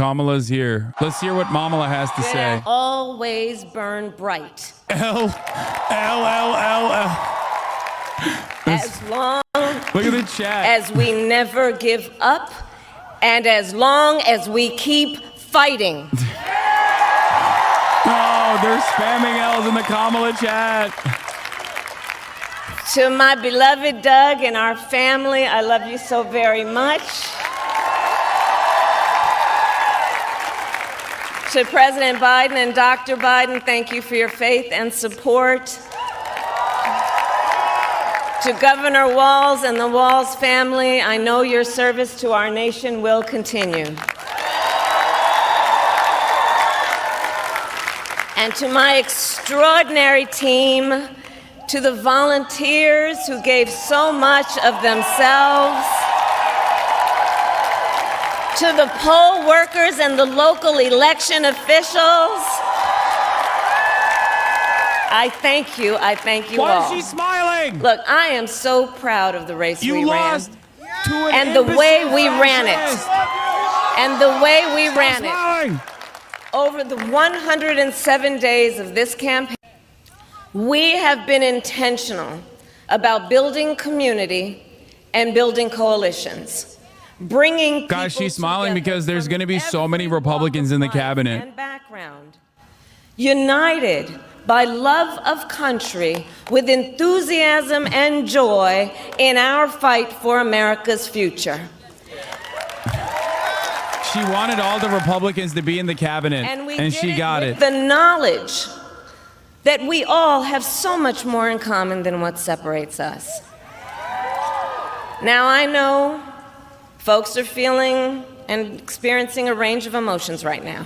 Kamala's here. Let's hear what Kamala has to say. Always burn bright. LLLLL. As long Look at the chat. as we never give up, and as long as we keep fighting. Oh, they're spamming L's in the Kamala chat. To my beloved Doug and our family, I love you so very much. To President Biden and Dr. Biden, thank you for your faith and support. To Governor Walz and the Walz family, I know your service to our nation will continue. And to my extraordinary team, to the volunteers who gave so much of themselves, to the poll workers and the local election officials, I thank you all. Why is she smiling? Look, I am so proud of the race we ran. You lost to an And the way we ran it. socialist. And the way we ran it. Smiling. Over the 107 days of this campaign, we have been intentional about building community and building coalitions. Bringing Guys, people she's smiling together because there's from going to be so many every Republicans in the walk of life cabinet. and background, united by love of country with enthusiasm and joy in our fight for America's future. She wanted all the Republicans to be in the cabinet, and she got it. The knowledge that we all have so much more in common than what separates us. Now, I know folks are feeling and experiencing a range of emotions right now.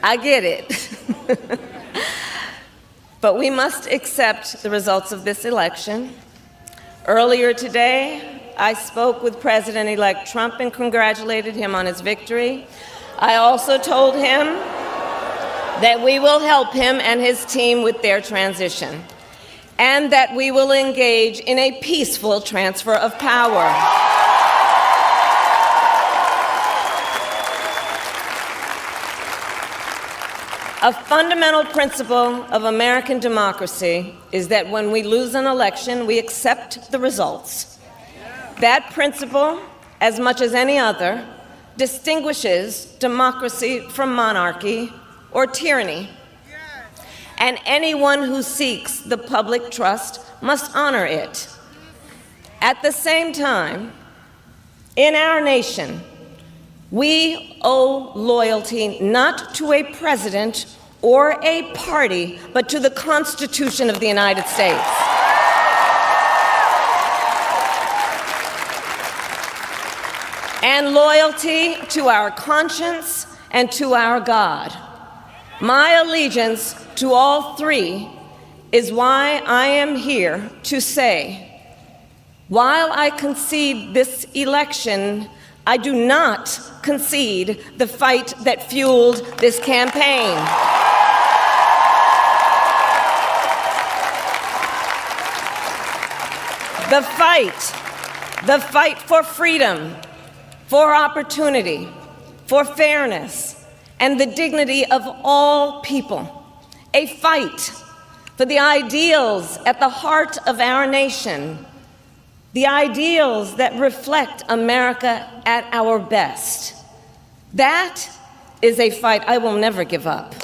I get it. But we must accept the results of this election. Earlier today, I spoke with President-elect Trump and congratulated him on his victory. I also told him that we will help him and his team with their transition, and that we will engage in a peaceful transfer of power. A fundamental principle of American democracy is that when we lose an election, we accept the results. That principle, as much as any other, distinguishes democracy from monarchy or tyranny. And anyone who seeks the public trust must honor it. At the same time, in our nation, we owe loyalty not to a president or a party, but to the Constitution of the United States. And loyalty to our conscience and to our God. My allegiance to all three is why I am here to say, while I concede this election, I do not concede the fight that fueled this campaign. The fight for freedom, for opportunity, for fairness, and the dignity of all people. A fight for the ideals at the heart of our nation, the ideals that reflect America at our best. That is a fight I will never give up.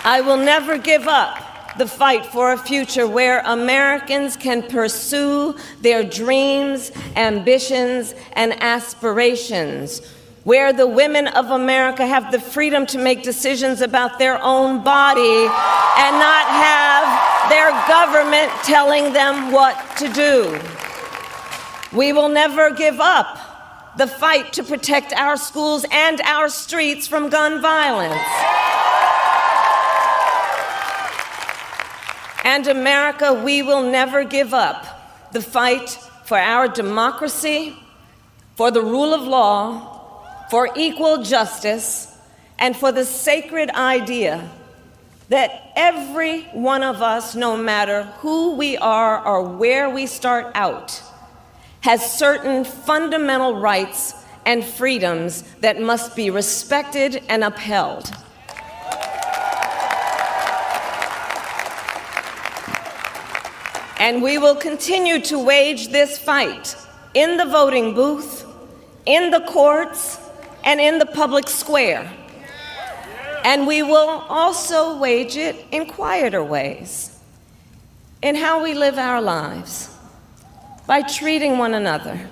I will never give up the fight for a future where Americans can pursue their dreams, ambitions, and aspirations, where the women of America have the freedom to make decisions about their own body and not have their government telling them what to do. We will never give up the fight to protect our schools and our streets from gun violence. And America, we will never give up the fight for our democracy, for the rule of law, for equal justice, and for the sacred idea that every one of us, no matter who we are or where we start out, has certain fundamental rights and freedoms that must be respected and upheld. And we will continue to wage this fight in the voting booth, in the courts, and in the public square. And we will also wage it in quieter ways, in how we live our lives, by treating one another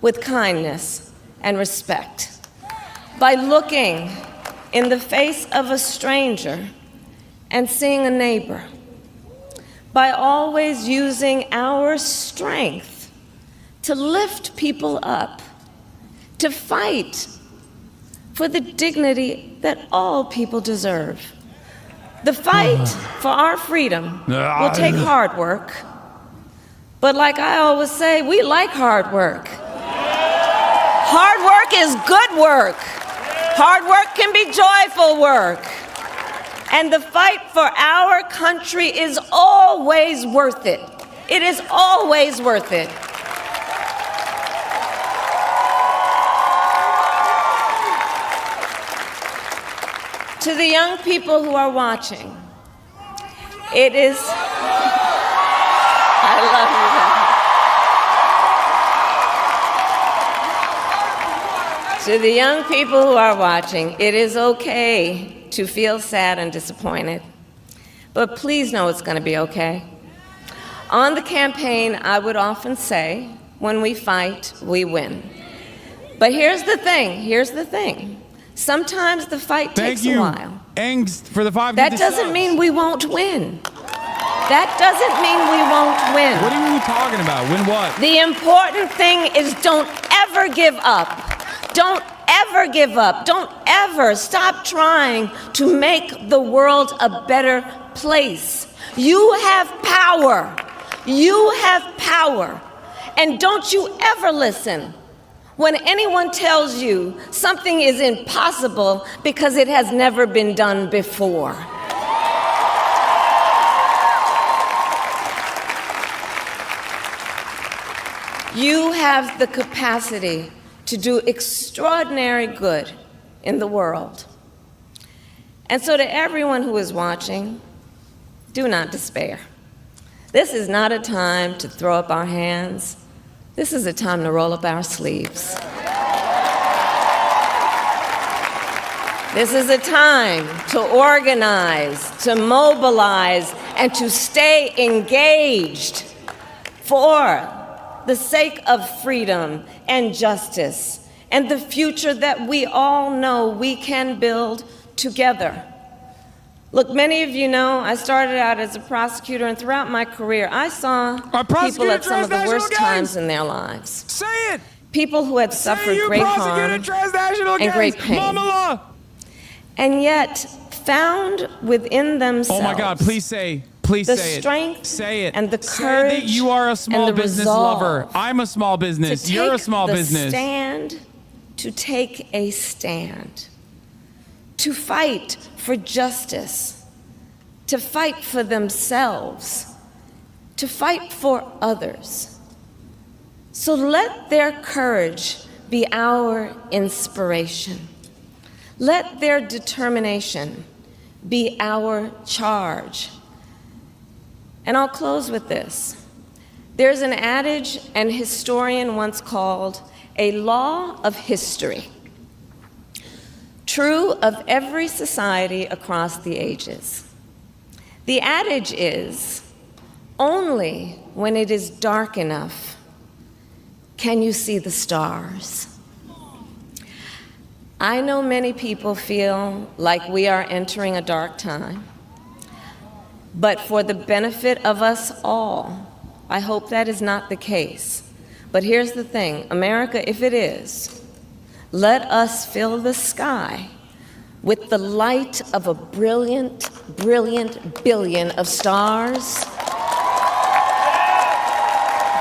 with kindness and respect, by looking in the face of a stranger and seeing a neighbor, by always using our strength to lift people up, to fight for the dignity that all people deserve. The fight for our freedom will take hard work, but like I always say, we like hard work. Hard work is good work. Hard work can be joyful work. And the fight for our country is always worth it. It is always worth it. To the young people who are watching, it is, I love you. To the young people who are watching, it is okay to feel sad and disappointed, but please know it's going to be okay. On the campaign, I would often say, when we fight, we win. But here's the thing. Sometimes the fight takes a while. Angst for the 5 That doesn't mean we won't win. That doesn't mean we won't win. What are you talking about? Win what? The important thing is don't ever give up. Don't ever give up. Don't ever stop trying to make the world a better place. You have power. You have power. And don't you ever listen when anyone tells you something is impossible because it has never been done before. You have the capacity to do extraordinary good in the world. And so to everyone who is watching, do not despair. This is not a time to throw up our hands. This is a time to roll up our sleeves. This is a time to organize, to mobilize, and to stay engaged for the sake of freedom and justice and the future that we all know we can build together. Look, many of you know I started out as a prosecutor, and throughout my career, I saw people at some of the worst times in their lives. Say it! People who had suffered great harm and great pain. And yet, found within themselves, oh my God, please say it. The strength say it. And the courage say that you are a small business lover. I'm a small business. You're a small business. To take a stand. To fight for justice, to fight for themselves, to fight for others. So let their courage be our inspiration. Let their determination be our charge. And I'll close with this. There's an adage an historian once called a law of history. True of every society across the ages. The adage is, only when it is dark enough can you see the stars. I know many people feel like we are entering a dark time, but for the benefit of us all, I hope that is not the case. But here's the thing, America, if it is, let us fill the sky with the light of a brilliant, brilliant billion of stars.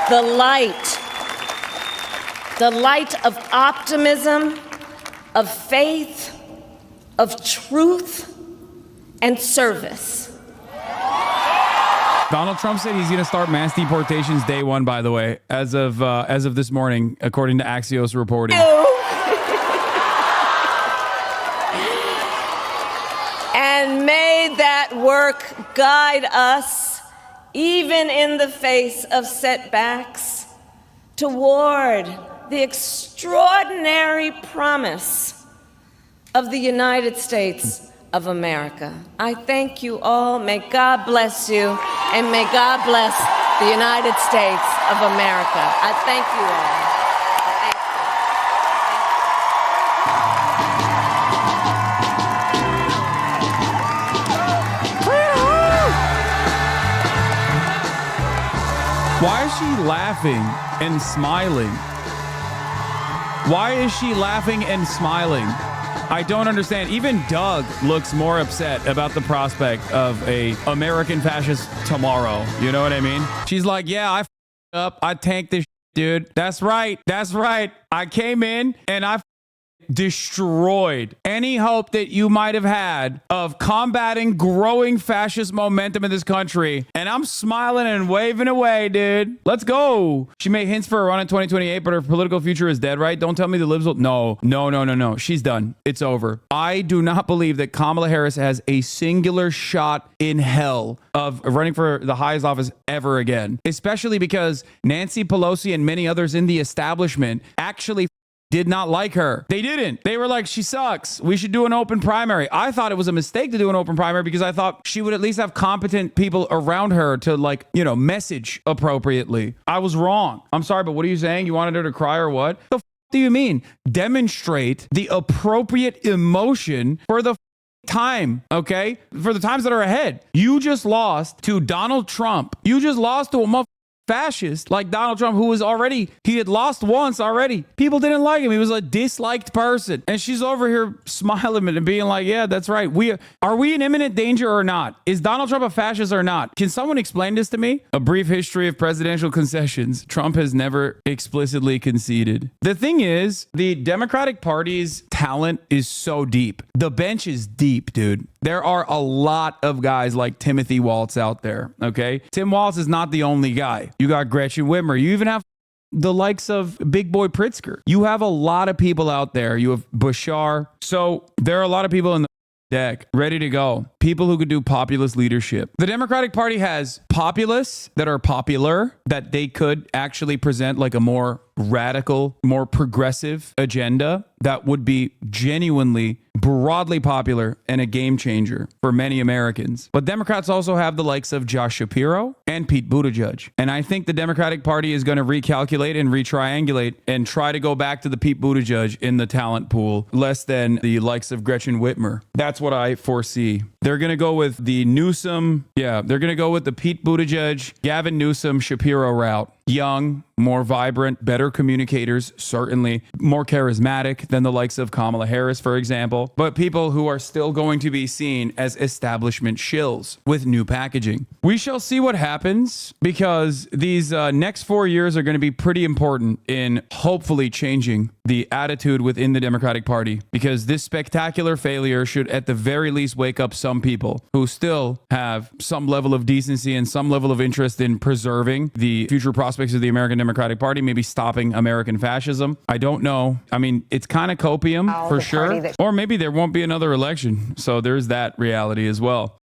The light of optimism, of faith, of truth, and service. Donald Trump said he's going to start mass deportations day one, by the way, as of this morning, according to Axios reporting. And may that work guide us, even in the face of setbacks, toward the extraordinary promise of the United States of America. I thank you all. May God bless you, and may God bless the United States of America. I thank you all. Why is she laughing and smiling? Why is she laughing and smiling? I don't understand. Even Doug looks more upset about the prospect of a American fascist tomorrow. You know what I mean? She's like, yeah, I up. I tanked this dude. That's right. That's right. I came in and I destroyed any hope that you might have had of combating growing fascist momentum in this country. And I'm smiling and waving away, dude. Let's go. She made hints for a run in 2028, but her political future is dead, right? Don't tell me the libs will. No. She's done. It's over. I do not believe that Kamala Harris has a singular shot in hell of running for the highest office ever again, especially because Nancy Pelosi and many others in the establishment actually did not like her. They didn't. They were like, she sucks. We should do an open primary. I thought it was a mistake to do an open primary because I thought she would at least have competent people around her to, like, you know, message appropriately. I was wrong. I'm sorry, but what are you saying? You wanted her to cry or what? The f do you mean? Demonstrate the appropriate emotion for the time, okay? For the times that are ahead. You just lost to Donald Trump. You just lost to a fascist like Donald Trump, who was already, he had lost once already. People didn't like him. He was a disliked person. And she's over here smiling and being like, yeah, that's right. Are we in imminent danger or not? Is Donald Trump a fascist or not? Can someone explain this to me? A brief history of presidential concessions. Trump has never explicitly conceded. The thing is, the Democratic Party's talent is so deep. The bench is deep, dude. There are a lot of guys like Timothy Waltz out there, okay? Tim Waltz is not the only guy. You got Gretchen Whitmer. You even have the likes of Big Boy Pritzker. You have a lot of people out there. You have Bashar. So there are a lot of people in the deck ready to go. People who could do populist leadership. The Democratic Party has populists that are popular, that they could actually present like a more radical, more progressive agenda that would be genuinely broadly popular and a game changer for many Americans. But Democrats also have the likes of Josh Shapiro and Pete Buttigieg. And I think the Democratic Party is going to recalculate and retriangulate and try to go back to the Pete Buttigieg in the talent pool, less than the likes of Gretchen Whitmer. That's what I foresee. They're going to go with the Newsom. Yeah, they're going to go with the Pete Buttigieg, Gavin Newsom, Shapiro route. Young, more vibrant, better communicators, certainly more charismatic than the likes of Kamala Harris, for example, but people who are still going to be seen as establishment shills with new packaging. We shall see what happens, because these next 4 years are going to be pretty important in hopefully changing the attitude within the Democratic Party, because this spectacular failure should at the very least wake up some people who still have some level of decency and some level of interest in preserving the future prospects of the American Democratic Party, maybe stopping American fascism. I don't know. I mean, it's kind of copium for sure. Or maybe there won't be another election. So there's that reality as well.